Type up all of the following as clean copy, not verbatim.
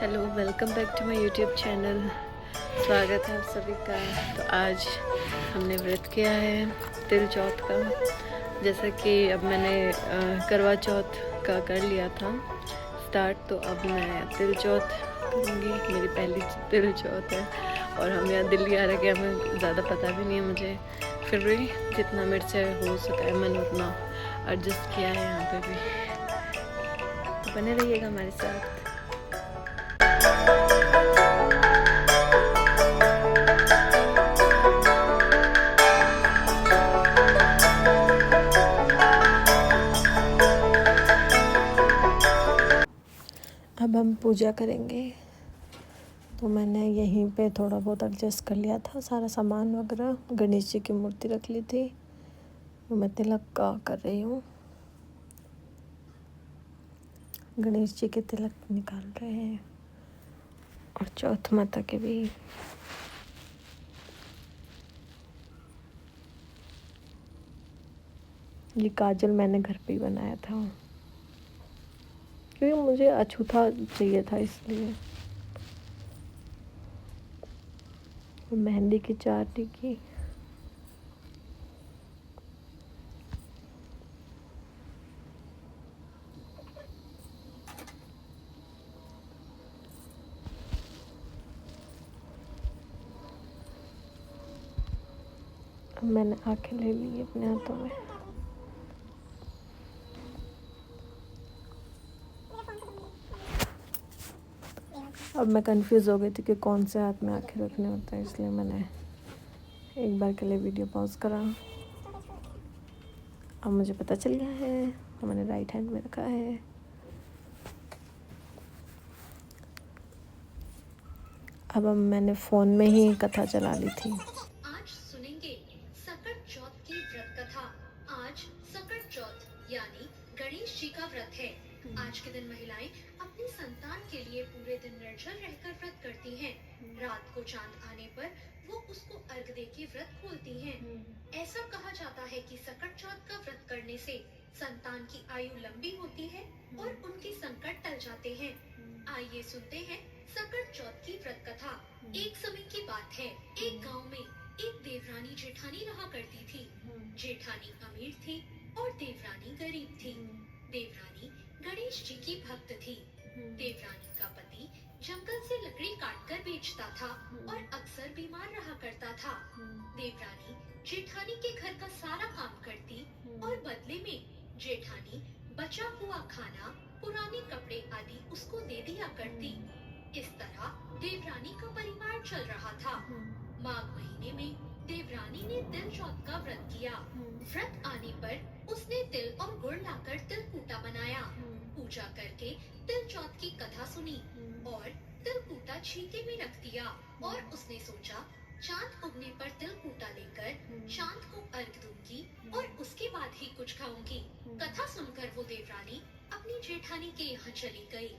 Hello, welcome back to my YouTube channel. स्वागत है आप सभी का। तो आज हमने व्रत किया है तिल चौथ का। जैसा कि अब मैंने करवा चौथ का कर लिया था स्टार्ट, तो अब मैं तिल चौथ करूँगी। मेरी पहली तिल चौथ है और हम यहाँ दिल्ली आ रहे हैं, हमें ज़्यादा पता भी नहीं है मुझे, फिर भी जितना मेरे से हो सका है मैंने उतना एडजस्ट किया है यहाँ पे भी। तो बने रहिएगा हमारे साथ। अब हम पूजा करेंगे, तो मैंने यहीं पे थोड़ा बहुत एडजस्ट कर लिया था सारा सामान वगैरह। गणेश जी की मूर्ति रख ली थी, तो मैं तिलक का कर रही हूँ। गणेश जी के तिलक निकाल रहे हैं और चौथ माता के भी। ये काजल मैंने घर पे ही बनाया था, क्योंकि मुझे अछूता चाहिए था इसलिए। मेहंदी की चाटी की। अब मैंने आंखें ले ली अपने हाथों में। अब मैं कंफ्यूज हो गई थी कि कौन से हाथ में आंखें रखने होते हैं, इसलिए मैंने एक बार के लिए वीडियो पॉज करा। अब मुझे पता चल गया है, तो मैंने राइट हैंड में रखा है। अब मैंने फ़ोन में ही कथा चला ली थी। आज सुनेंगे सकट चौथ की व्रत कथा। आज सकट चौथ यानी गणेश जी का व्रत है। आज के दिन महिलाएं अपनी संतान के लिए पूरे दिन निर्जल रहकर व्रत करती हैं। रात को चांद आने पर वो उसको अर्घ दे के व्रत खोलती हैं। ऐसा कहा जाता है कि सकट चौथ का व्रत करने से संतान की आयु लंबी होती है और उनके संकट टल जाते हैं। आइए सुनते हैं सकट चौथ की व्रत कथा। एक समय की बात है, एक गांव में एक देवरानी जेठानी रहा करती थी। जेठानी अमीर थी और देवरानी गरीब थी। देवरानी गणेश जी की भक्त थी। देवरानी का पति जंगल से लकड़ी काटकर बेचता था और अक्सर बीमार रहा करता था। देवरानी जेठानी के घर का सारा काम करती और बदले में जेठानी बचा हुआ खाना, पुराने कपड़े आदि उसको दे दिया करती। इस तरह देवरानी का परिवार चल रहा था। माघ महीने में देवरानी ने तिल चौथ का व्रत किया। व्रत आने पर उसने तिल और गुड़ लाकर तिलकूटा बनाया। पूजा करके तिल चौथ की कथा सुनी और तिलकूटा छीके में रख दिया और उसने सोचा चांद उगने पर तिलकूटा लेकर चांद को अर्घ दूंगी और उसके बाद ही कुछ खाऊंगी। कथा सुनकर वो देवरानी अपनी जेठानी के यहाँ चली गई।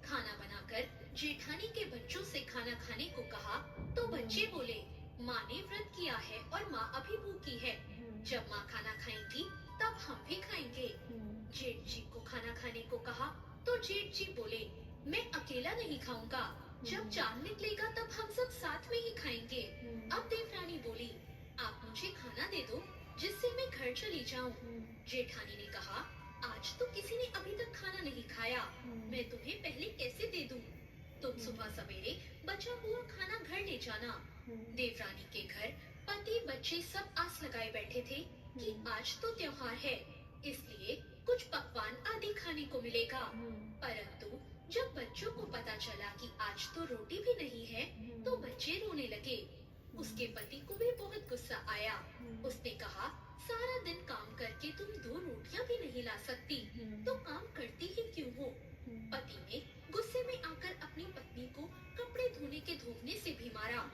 खाना बनाकर जेठानी के बच्चों से खाना खाने को कहा तो बच्चे बोले, माँ ने व्रत किया है और माँ अभी भूखी है। जब माँ खाना खाएंगी तब हम भी खाएंगे। जेठ जी को खाना खाने को कहा तो जेठ जी बोले, मैं अकेला नहीं खाऊंगा, जब चांद निकलेगा तब हम सब साथ में ही खाएंगे। अब देवरानी बोली, आप मुझे खाना दे दो जिससे मैं घर चली जाऊं। जेठानी ने कहा, आज तो किसी ने अभी तक खाना नहीं खाया, मैं तुम्हें पहले कैसे दे दूं? तुम सुबह सवेरे बचा हुआ खाना घर ले जाना। देवरानी के घर पति बच्चे सब आस लगाए बैठे थे कि आज तो त्योहार है, इसलिए कुछ पकवान आदि खाने को मिलेगा। परंतु जब बच्चों को पता चला कि आज तो रोटी भी नहीं है, तो बच्चे रोने लगे। उसके पति को भी बहुत गुस्सा आया। उसने कहा, सारा दिन काम करके तुम 2 रोटियां भी नहीं ला सकती, तो काम करती ही क्यों हो? पति ने गुस्से में आकर अपनी पत्नी को कपड़े धोने के धोवने से भी मारा।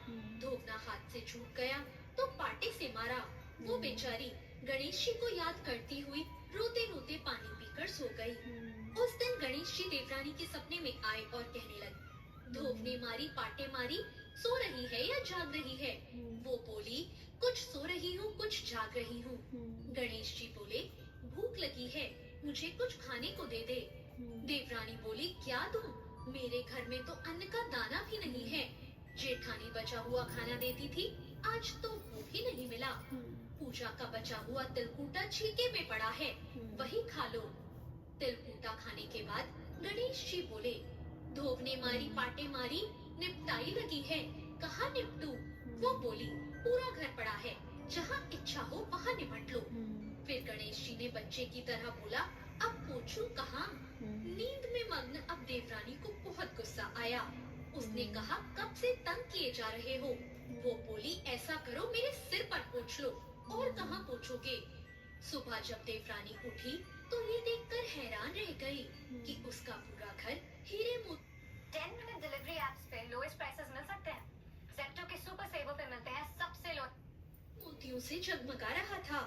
धोवना हाथ से छूट गया तो पाटे से मारा। वो बेचारी गणेश जी को याद करती हुई रोते रोते पानी पीकर सो गई। उस दिन गणेश जी देवरानी के सपने में आए और कहने लगे, धोवने मारी पाटे मारी, सो रही है या जाग रही है? वो बोली, कुछ सो रही हूँ कुछ जाग रही हूँ। गणेश जी बोले, भूख लगी है, मुझे कुछ खाने को दे दे। देवरानी बोली, क्या दूं? मेरे घर में तो अन्न का दाना भी नहीं है। जेठानी बचा हुआ खाना देती थी, आज तो वो भी नहीं मिला। पूजा का बचा हुआ तिलकूटा छीके में पड़ा है, वही खा लो। तिलकूटा खाने के बाद गणेश जी बोले, धोवने मारी पाटे मारी, निपटाई लगी है, कहाँ निपटू? वो बोली, पूरा घर पड़ा है, जहाँ इच्छा हो वहाँ निपट लो। फिर गणेश जी ने बच्चे की तरह बोला, अब पूछूं कहाँ? नींद में मग्न अब देवरानी को बहुत गुस्सा आया। उसने कहा, कब से तंग किए जा रहे हो? वो बोली, ऐसा करो मेरे सिर पर पोंछ लो, और कहाँ पोंछोगे? सुबह जब देवरानी उठी तो ये देखकर हैरान रह गई कि उसका पूरा घर हीरे मोती 10 मिनट डिलीवरी एप्स पे लोएस्ट प्राइसेस मिल सकते हैं। जेप्टो के सुपर सेवर पे मिलते हैं सबसे लो। मोतियों से जगमगा रहा था।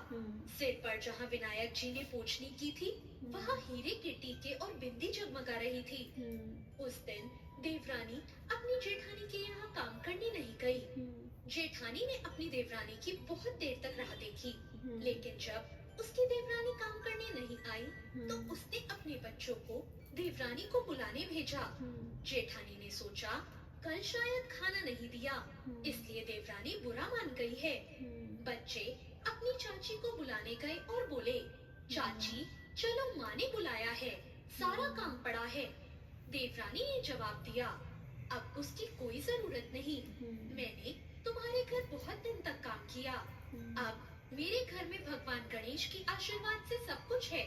सिर पर जहाँ विनायक जी ने पोंछनी की थी, वहाँ हीरे के टीके और बिंदी जगमगा रही थी। उस दिन देवरानी अपनी जेठानी के यहाँ काम करने नहीं गई। जेठानी ने अपनी देवरानी की बहुत देर तक राह देखी, लेकिन जब उसकी देवरानी काम करने नहीं आई, तो उसने अपने बच्चों को देवरानी को बुलाने भेजा। जेठानी ने सोचा, कल शायद खाना नहीं दिया, इसलिए देवरानी बुरा मान गई है। बच्चे अपनी चाची को बुलाने गए और बोले, चाची चलो, माँ ने बुलाया है, सारा काम पड़ा है। देवरानी ने जवाब दिया, अब उसकी कोई जरूरत नहीं, मैंने तुम्हारे घर बहुत दिन तक काम किया, अब मेरे घर में भगवान गणेश की आशीर्वाद से सब कुछ है।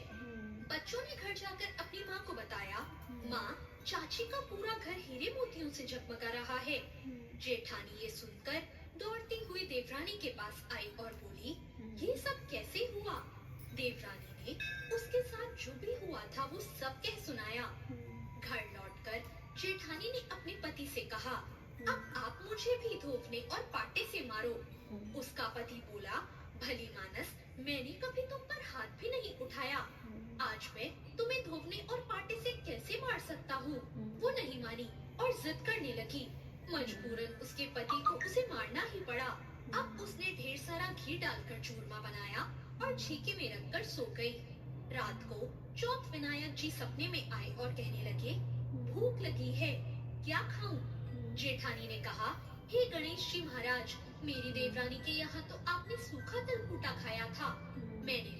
बच्चों ने घर जाकर अपनी माँ को बताया, माँ, चाची का पूरा घर हीरे मोतियों से जगमगा रहा है। जेठानी ये सुनकर दौड़ती हुई देवरानी के पास आई और बोली, ये सब कैसे हुआ? देवरानी ने उसके साथ जो भी हुआ था वो सब कह सुनाया। घर लौटकर जेठानी ने अपने पति से कहा, अब आप मुझे भी धोवने और पाटे से मारो। उसका पति बोला, भली मानस, मैंने कभी तुम पर हाथ भी नहीं उठाया, आज मैं तुम्हें धोवने और पाटे से कैसे मार सकता हूँ? वो नहीं मानी और जिद करने लगी। मजबूरन उसके पति को उसे मारना ही पड़ा। अब उसने ढेर सारा घी डालकर चूरमा बनाया और छीके में रखकर सो गई। रात को चौथ विनायक जी सपने में आए और कहने लगे, भूख लगी है, क्या खाऊं? जेठानी ने कहा, हे गणेश जी महाराज, मेरी देवरानी के यहाँ तो आपने सूखा तिलकूटा खाया था, मैंने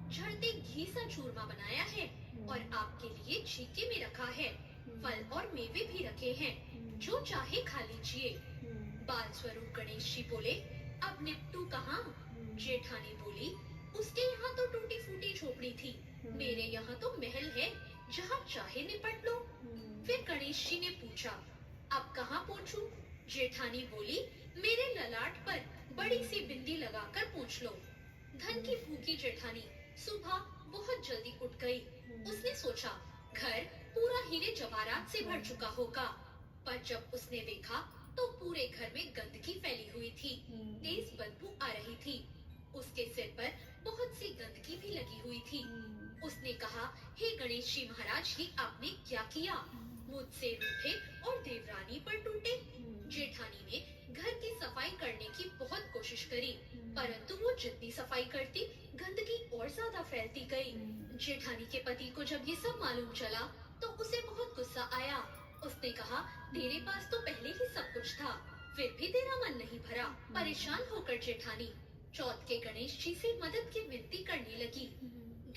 झड़ते घी सा चूरमा बनाया है और आपके लिए छीके में रखा है, फल और मेवे भी रखे हैं, जो चाहे खा लीजिए। बाल स्वरूप गणेश जी बोले, अब निपटू कहाँ? जेठानी बोली, उसके यहाँ तो टूटी फूटी झोपड़ी थी, मेरे यहाँ तो महल है, जहाँ चाहे निपट लो। फिर गणेश जी ने पूछा, अब कहाँ पहुँचूं? जेठानी बोली, मेरे ललाट पर बड़ी सी बिंदी लगाकर पूछ लो। धन की भूखी जेठानी सुबह बहुत जल्दी उठ गई। उसने सोचा, घर पूरा हीरे जवाहरात से भर चुका होगा, पर जब उसने देखा तो पूरे घर में गंदगी फैली हुई थी, तेज बदबू आ रही थी। उसके सिर पर बहुत सी गंदगी भी लगी हुई थी। उसने कहा, हे गणेश जी महाराज, ये आपने क्या किया? मुझसे रूठे और देवरानी पर टूटे। जेठानी ने घर की सफाई करने की बहुत कोशिश करी, परंतु वो जितनी सफाई करती, गंदगी और ज्यादा फैलती गई। जेठानी के पति को जब ये सब मालूम चला तो उसे बहुत गुस्सा आया। उसने कहा, तेरे पास तो पहले ही सब कुछ था, फिर भी तेरा मन नहीं भरा। परेशान होकर जेठानी चौथ के गणेश जी से मदद की विनती करने लगी।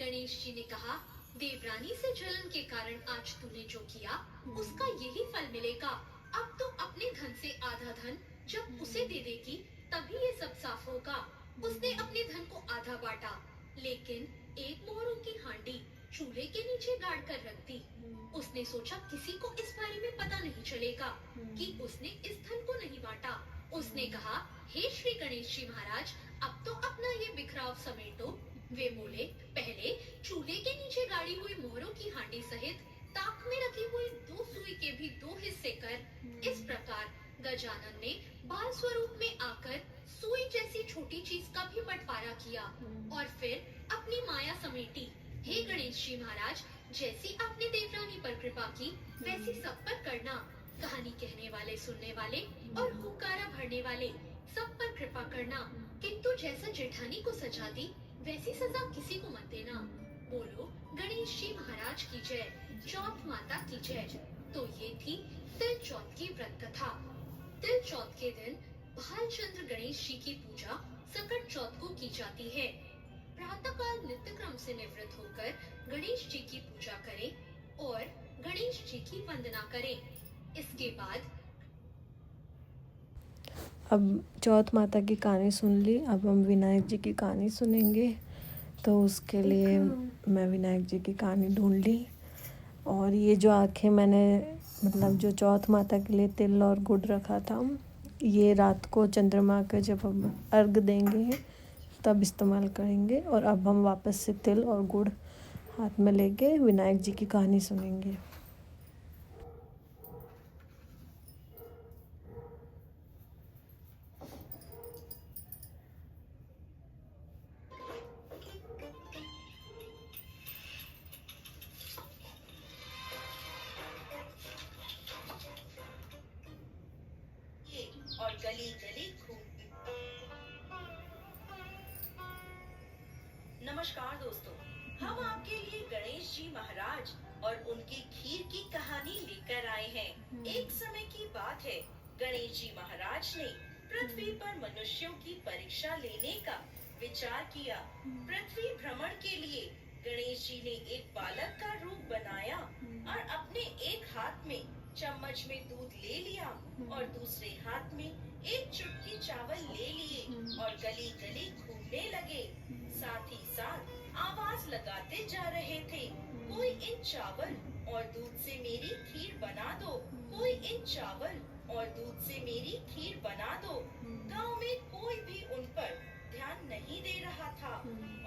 गणेश जी ने कहा, देवरानी से जलन के कारण आज तूने जो किया, उसका यही फल मिलेगा। अब तो अपने धन से आधा धन जब उसे दे देगी, तभी ये सब साफ होगा। उसने अपने धन को आधा बांटा, लेकिन एक मोहरों की हांडी चूल्हे के नीचे गाड़ कर रख दी। उसने सोचा, किसी को इस बारे में पता नहीं चलेगा कि उसने इस धन को नहीं बांटा। उसने कहा, हे श्री गणेश जी महाराज, अब तो अपना ये बिखराव समेटो। वे बोले, पहले चूल्हे के नीचे गाड़ी हुई मोहरों की हांडी सहित ताक में रखी हुई 2 सुई के भी 2 हिस्से कर। इस प्रकार गजानन ने बाल स्वरूप में आकर सुई जैसी छोटी चीज का भी बंटवारा किया और फिर अपनी माया समेटी। हे गणेश जी महाराज, जैसी आपने देवरानी पर कृपा की, वैसी सब पर करना। कहानी कहने वाले, सुनने वाले और हुक्कारा भरने वाले सब पर कृपा करना, किंतु जैसा जेठानी को सजा दी, वैसी सजा किसी को मत देना। बोलो गणेश जी महाराज की जय, चौथ माता की जय। तो ये थी तिल चौथ की व्रत कथा। तिल चौथ के दिन भालचंद्र गणेश जी की पूजा संकट चौथ को की जाती है। प्रातःकाल नित्य क्रम से निवृत्त होकर गणेश जी की पूजा करें और गणेश जी की वंदना करें। इसके बाद अब चौथ माता की कहानी सुन ली, अब हम विनायक जी की कहानी सुनेंगे। तो उसके लिए मैं विनायक जी की कहानी ढूंढ ली। और ये जो आँखें मैंने मतलब जो चौथ माता के लिए तिल और गुड़ रखा था, ये रात को चंद्रमा का जब हम अर्घ देंगे तब इस्तेमाल करेंगे। और अब हम वापस से तिल और गुड़ हाथ में लेके विनायक जी की कहानी सुनेंगे। और गली गली घूम। नमस्कार दोस्तों, हम आपके लिए गणेश जी महाराज और उनकी खीर की कहानी लेकर आए हैं। एक समय की बात है, गणेश जी महाराज ने पृथ्वी पर मनुष्यों की परीक्षा लेने का विचार किया। पृथ्वी भ्रमण के लिए गणेश जी ने एक बालक का रूप बनाया और अपने एक हाथ में चम्मच में दूध ले लिया और दूसरे हाथ में एक चुटकी चावल ले लिए और गली गली घूमने लगे। साथ ही साथ आवाज लगाते जा रहे थे, कोई इन चावल और दूध से मेरी खीर बना दो, कोई इन चावल और दूध से मेरी खीर बना दो। गांव में कोई भी उन पर ध्यान नहीं दे रहा था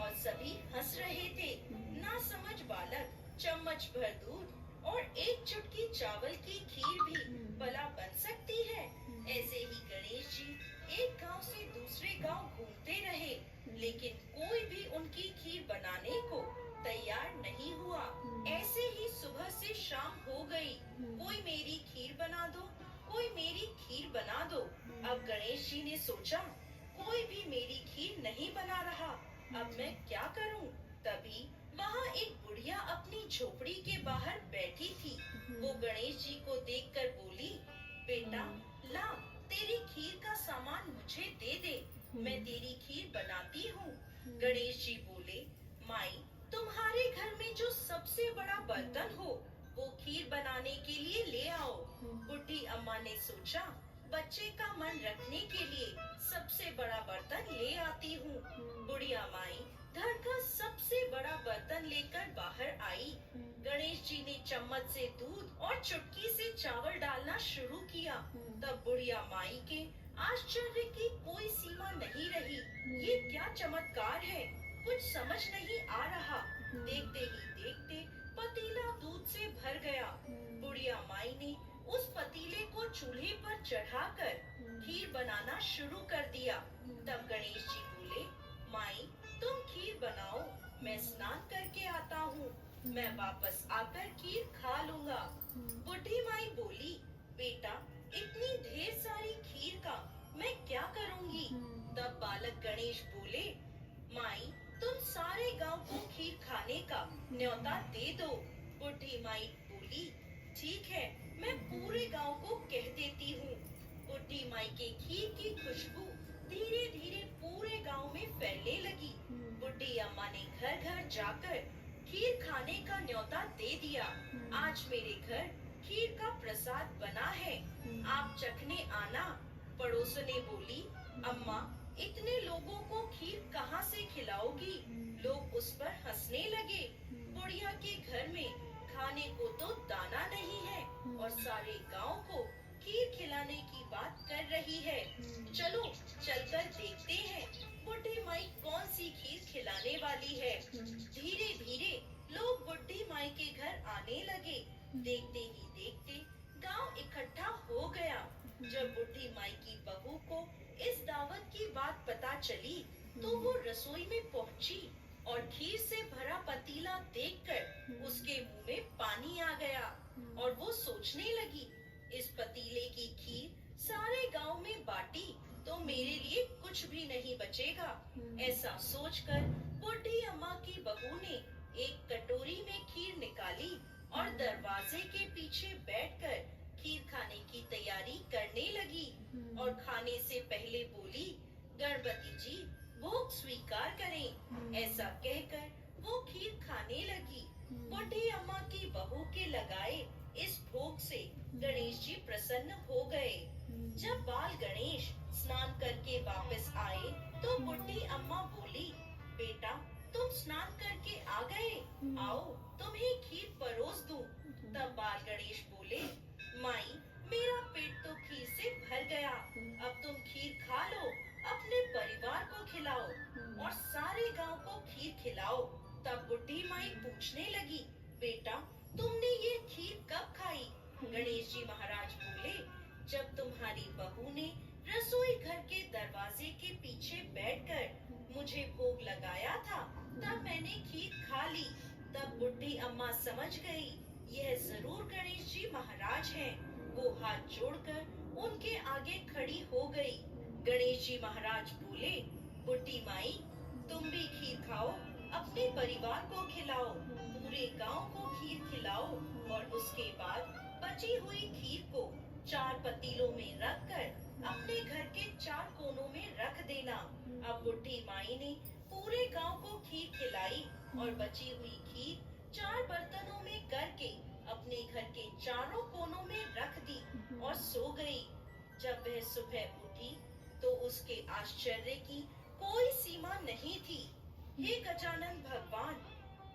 और सभी हंस रहे थे। ना समझ बालक चम्मच भर दूध और एक चुटकी चावल की खीर भी भला बन सकती है। ऐसे ही गणेश जी एक गांव से दूसरे गांव घूमते रहे, लेकिन कोई भी उनकी खीर बनाने को तैयार नहीं हुआ। ऐसे ही सुबह से शाम हो गई, कोई मेरी खीर बना दो, कोई मेरी खीर बना दो। अब गणेश जी ने सोचा, कोई भी मेरी खीर नहीं बना रहा, अब मैं क्या करूं? तभी वहाँ एक बुढ़िया अपनी झोपड़ी के बाहर बैठी थी। वो गणेश जी को देखकर बोली, बेटा ला, तेरी खीर का सामान मुझे दे दे, मैं तेरी खीर बनाती हूँ। गणेश जी बोले, माई, तुम्हारे घर में जो सबसे बड़ा बर्तन हो वो खीर बनाने के लिए ले आओ। बुढ़ी अम्मा ने सोचा, बच्चे का मन रखने के लिए सबसे बड़ा बर्तन ले आती हूँ। बुढ़िया माई घर का सबसे बड़ा बर्तन लेकर बाहर आई। गणेश जी ने चम्मच से दूध और चुटकी से चावल डालना शुरू किया। तब बुढ़िया माई के आश्चर्य की कोई सीमा नहीं रही। ये क्या चमत्कार है, कुछ समझ नहीं आ रहा। देखते ही देखते पतीला दूध से भर गया। बुढ़िया माई ने उस पतीले को चूल्हे पर चढ़ाकर खीर बनाना शुरू कर दिया। तब गणेश जी बोले, माई, तुम खीर बनाओ, मैं स्नान करके आता हूँ, मैं वापस आकर खीर खा लूँगा। बुढ़ी माई बोली, बेटा, इतनी ढेर सारी खीर का मैं क्या करूँगी? तब बालक गणेश बोले, माई, तुम सारे गांव को खीर खाने का न्योता दे दो। बुढ़ी माई बोली, ठीक है, मैं पूरे गांव को कह देती हूँ। बुढ़ी माई के खीर की खुशबू धीरे धीरे पूरे गांव में फैलने लगी। बुढ़ी अम्मा ने घर घर जाकर खीर खाने का न्योता दे दिया। आज मेरे घर खीर का प्रसाद बना है, आप चखने आना। पड़ोसन ने बोली, अम्मा, इतने लोगों को खीर कहाँ से खिलाओगी? लोग उस पर हंसने लगे। बुढ़िया के घर में खाने को तो दाना नहीं है और सारे गांव को खीर खिलाने की बात कर रही है। चलो चलकर देखते हैं बुढ़ी माई कौन सी खीर खिलाने वाली है। धीरे धीरे लोग बुढ़ी माई के घर आने लगे। देखते ही देखते गांव इकट्ठा हो गया। जब बुढ़ी माई की बहू को इस दावत की बात पता चली तो वो रसोई में पहुंची और खीर से भरा पतीला देखकर उसके मुंह में पानी आ गया और वो सोचने लगी, इस पतीले की खीर सारे गांव में बांटी तो मेरे लिए कुछ भी नहीं बचेगा। ऐसा सोचकर बुढ़ी अम्मा की बहू ने एक कटोरी में खीर निकाली और दरवाजे के पीछे बैठकर खीर खाने की तैयारी करने लगी और खाने से पहले बोली, गणपति जी भोग स्वीकार करें। ऐसा कहकर वो खीर खाने लगी। बुढ़ी अम्मा की बहू के लगाए इस भोग से गणेश जी प्रसन्न हो गए। जब बाल गणेश स्नान करके वापस आए तो बुढ़ी अम्मा बोली, बेटा तुम स्नान करके आ गए, आओ तुम्हें खीर परोस दूं। तब बाल गणेश बोले, माई मेरा पेट तो खीर से भर गया, अब तुम खीर खा लो, अपने परिवार को खिलाओ और सारे गांव को खीर खिलाओ। तब बुढ़ी माई पूछने लगी, बेटा तुमने ये खीर कब खाई? गणेश जी महाराज बोले, जब तुम्हारी बहू ने रसोई घर के दरवाजे के पीछे बैठकर मुझे भोग लगाया था, तब मैंने खीर खा ली। तब बुढ़ी अम्मा समझ गई, यह जरूर गणेश जी महाराज हैं। वो हाथ जोड़कर उनके आगे खड़ी हो गई। गणेश जी महाराज बोले, बुढ़ी माई तुम भी खीर खाओ, अपने परिवार को खिलाओ, पूरे गांव को खीर खिलाओ और उसके बाद बची हुई खीर को 4 पतीलों में रखकर अपने घर के 4 कोनों में रख देना। अब बुढ़ी माई ने पूरे गांव को खीर खिलाई और बची हुई खीर 4 बर्तनों में करके अपने घर के चारों कोनों में रख दी और सो गई। जब वह सुबह उठी तो उसके आश्चर्य की कोई सीमा नहीं थी। हे गजानन भगवान,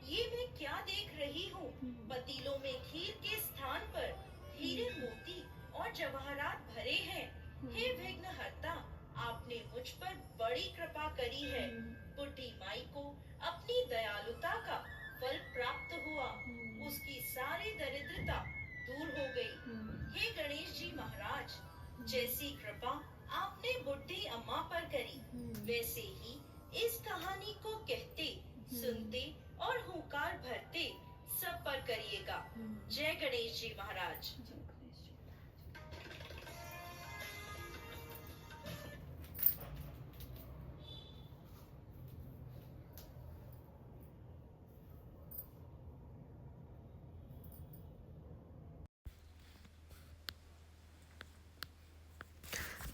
ये मैं क्या देख रही हूँ? पतीलों में खीर के स्थान पर हीरे मोती और जवाहरात भरे हैं। हे विघ्नहर्ता, आपने मुझ पर बड़ी कृपा करी है। बुढ़ी माई को अपनी दयालुता का फल प्राप्त हुआ, उसकी सारी दरिद्रता दूर हो गई। हे गणेश जी महाराज, जैसी कृपा आपने बुढ़ी अम्मा पर करी, वैसे ही इस कहानी को कहते, सुनते और हुंकार भरते सब पर करिएगा। जय गणेश जी महाराज।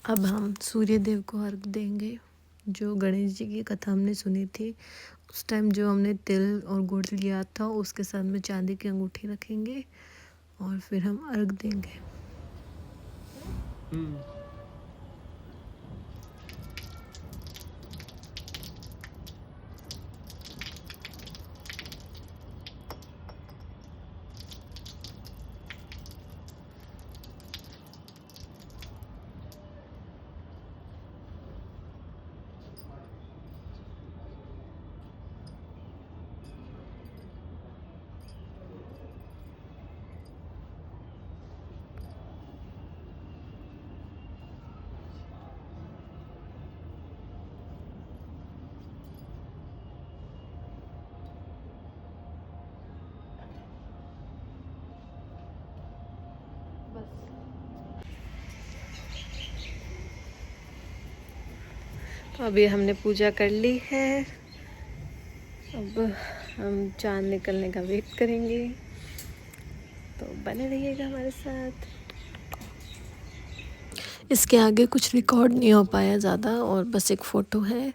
अब हम सूर्य देव को अर्घ देंगे। जो गणेश जी की कथा हमने सुनी थी, उस टाइम जो हमने तिल और गुड़ लिया था उसके साथ में चांदी की अंगूठी रखेंगे और फिर हम अर्घ देंगे। तो अभी हमने पूजा कर ली है। अब हम चांद निकलने का वेट करेंगे, तो बने रहिएगा हमारे साथ। इसके आगे कुछ रिकॉर्ड नहीं हो पाया ज़्यादा, और बस एक फ़ोटो है।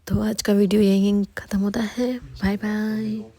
तो आज का वीडियो यहीं ख़त्म होता है। Bye bye.